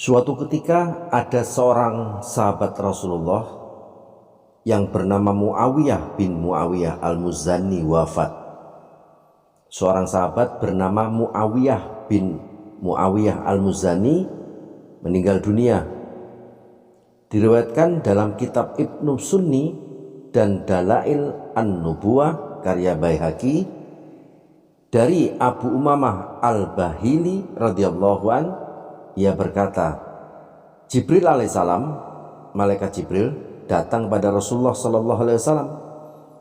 Suatu ketika ada seorang sahabat Rasulullah yang bernama Muawiyah bin Muawiyah al-Muzani wafat. Seorang sahabat bernama Muawiyah bin Muawiyah al-Muzani meninggal dunia. Diriwayatkan dalam kitab Ibnu Sunni dan Dalail An-Nubuwah karya Baihaqi dari Abu Umamah al-Bahili radhiyallahu an. Ia berkata, Jibril alaihissalam, malaikat Jibril datang pada Rasulullah sallallahu alaihi wasallam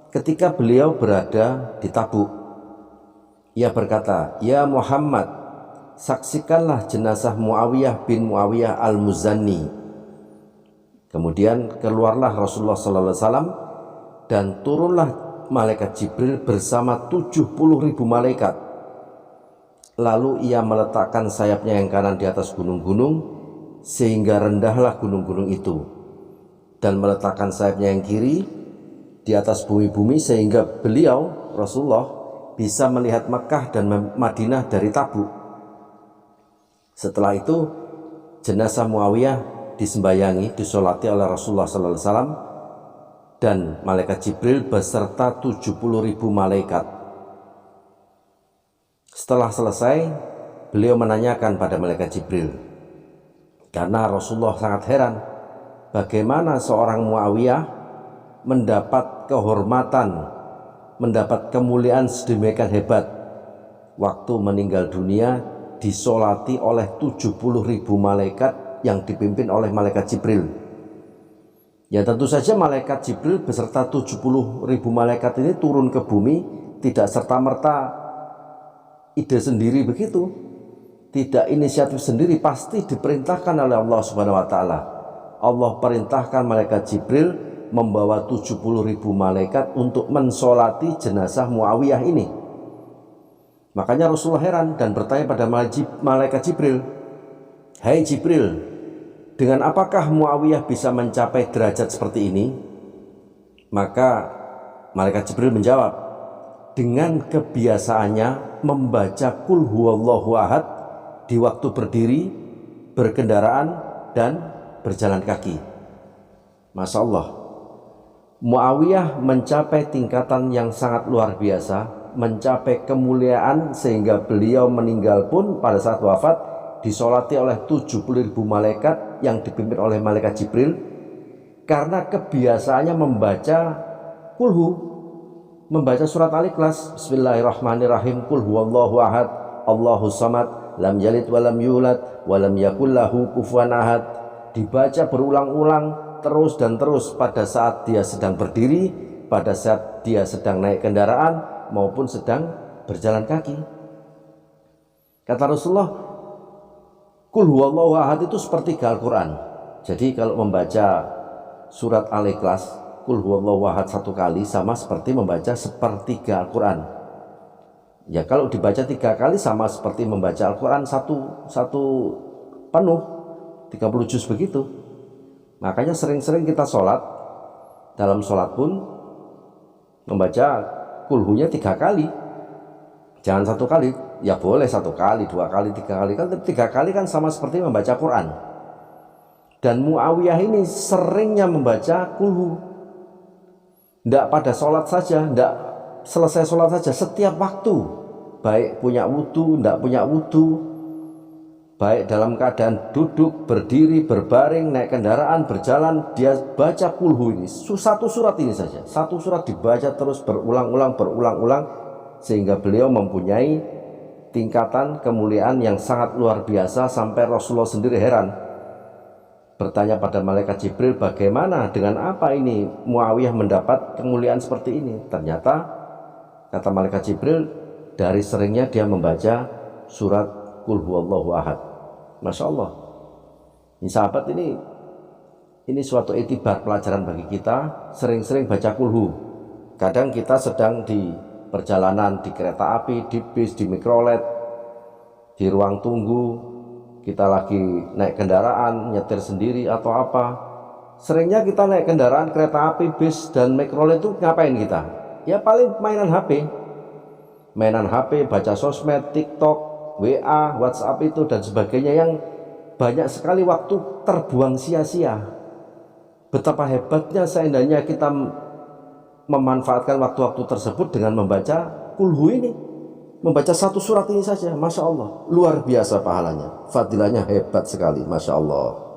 ketika beliau berada di Tabuk. Ia berkata, "Ya Muhammad, saksikanlah jenazah Muawiyah bin Muawiyah al-Muzani." Kemudian keluarlah Rasulullah sallallahu alaihi wasallam dan turunlah malaikat Jibril bersama 70.000 malaikat. Lalu ia meletakkan sayapnya yang kanan di atas gunung-gunung sehingga rendahlah gunung-gunung itu, dan meletakkan sayapnya yang kiri di atas bumi-bumi sehingga beliau Rasulullah bisa melihat Mekah dan Madinah dari Tabuk. Setelah itu jenazah Muawiyah disembayangi, disolati oleh Rasulullah SAW dan malaikat Jibril beserta 70.000 malaikat. Setelah selesai, beliau menanyakan pada malaikat Jibril, karena Rasulullah sangat heran bagaimana seorang Muawiyah mendapat kehormatan, mendapat kemuliaan sedemikian hebat, waktu meninggal dunia disolati oleh 70.000 malaikat yang dipimpin oleh malaikat Jibril. Ya tentu saja malaikat Jibril beserta 70.000 malaikat ini turun ke bumi tidak serta-merta ide sendiri begitu, tidak inisiatif sendiri, pasti diperintahkan oleh Allah Subhanahu wa taala. Allah perintahkan malaikat Jibril membawa 70.000 malaikat untuk mensolati jenazah Muawiyah ini. Makanya Rasulullah heran dan bertanya pada malaikat Jibril, "Hai Jibril, dengan apakah Muawiyah bisa mencapai derajat seperti ini?" Maka malaikat Jibril menjawab, dengan kebiasaannya membaca Qul huwallahu ahad di waktu berdiri, berkendaraan, dan berjalan kaki. Masya Allah, Muawiyah mencapai tingkatan yang sangat luar biasa, mencapai kemuliaan sehingga beliau meninggal pun pada saat wafat disolati oleh 70.000 malaikat yang dipimpin oleh malaikat Jibril, karena kebiasaannya membaca Qul membaca surat Al-Ikhlas, Bismillahirrahmanirrahim, Qul huwallahu ahad, Allahus samad, lam yalid walam yulad, walam yakul lahu kufuwan ahad. Dibaca berulang-ulang terus dan terus pada saat dia sedang berdiri, pada saat dia sedang naik kendaraan maupun sedang berjalan kaki. Kata Rasulullah, Qul huwallahu ahad itu sepertiga Al-Quran. Jadi kalau membaca surat Al-Ikhlas, Qul huwallahu ahad satu kali sama seperti membaca sepertiga Al-Quran. Ya kalau dibaca 3 kali sama seperti membaca Al-Quran satu penuh, 30 juz begitu. Makanya sering-sering kita sholat, dalam sholat pun membaca kulhunya 3 kali. Jangan 1 kali, ya boleh 1 kali, 2 kali, 3 kali. Kan 3 kali kan sama seperti membaca Quran. Dan Muawiyah ini seringnya membaca kulhu. Tidak pada sholat saja, tidak selesai sholat saja, setiap waktu, baik punya wudhu, tidak punya wudhu, baik dalam keadaan duduk, berdiri, berbaring, naik kendaraan, berjalan, dia baca kulhu ini, satu surat ini saja, satu surat dibaca terus berulang-ulang, sehingga beliau mempunyai tingkatan kemuliaan yang sangat luar biasa sampai Rasulullah sendiri heran. Bertanya pada malaikat Jibril, bagaimana, dengan apa ini Muawiyah mendapat kemuliaan seperti ini? Ternyata kata malaikat Jibril, dari seringnya dia membaca surat Qul huwallahu ahad. Masya Allah, ini sahabat, ini suatu itibar pelajaran bagi kita, sering-sering baca kulhu. Kadang kita sedang di perjalanan, di kereta api, di bis, di mikrolet, di ruang tunggu, kita lagi naik kendaraan, nyetir sendiri atau apa. Seringnya kita naik kendaraan, kereta api, bis, dan mikrolet itu ngapain kita? Ya paling mainan HP. Mainan HP, baca sosmed, TikTok, WA, WhatsApp itu dan sebagainya yang banyak sekali waktu terbuang sia-sia. Betapa hebatnya seandainya kita memanfaatkan waktu-waktu tersebut dengan membaca kulhu ini, membaca satu surat ini saja. Masya Allah, luar biasa pahalanya, fadilahnya hebat sekali, Masya Allah.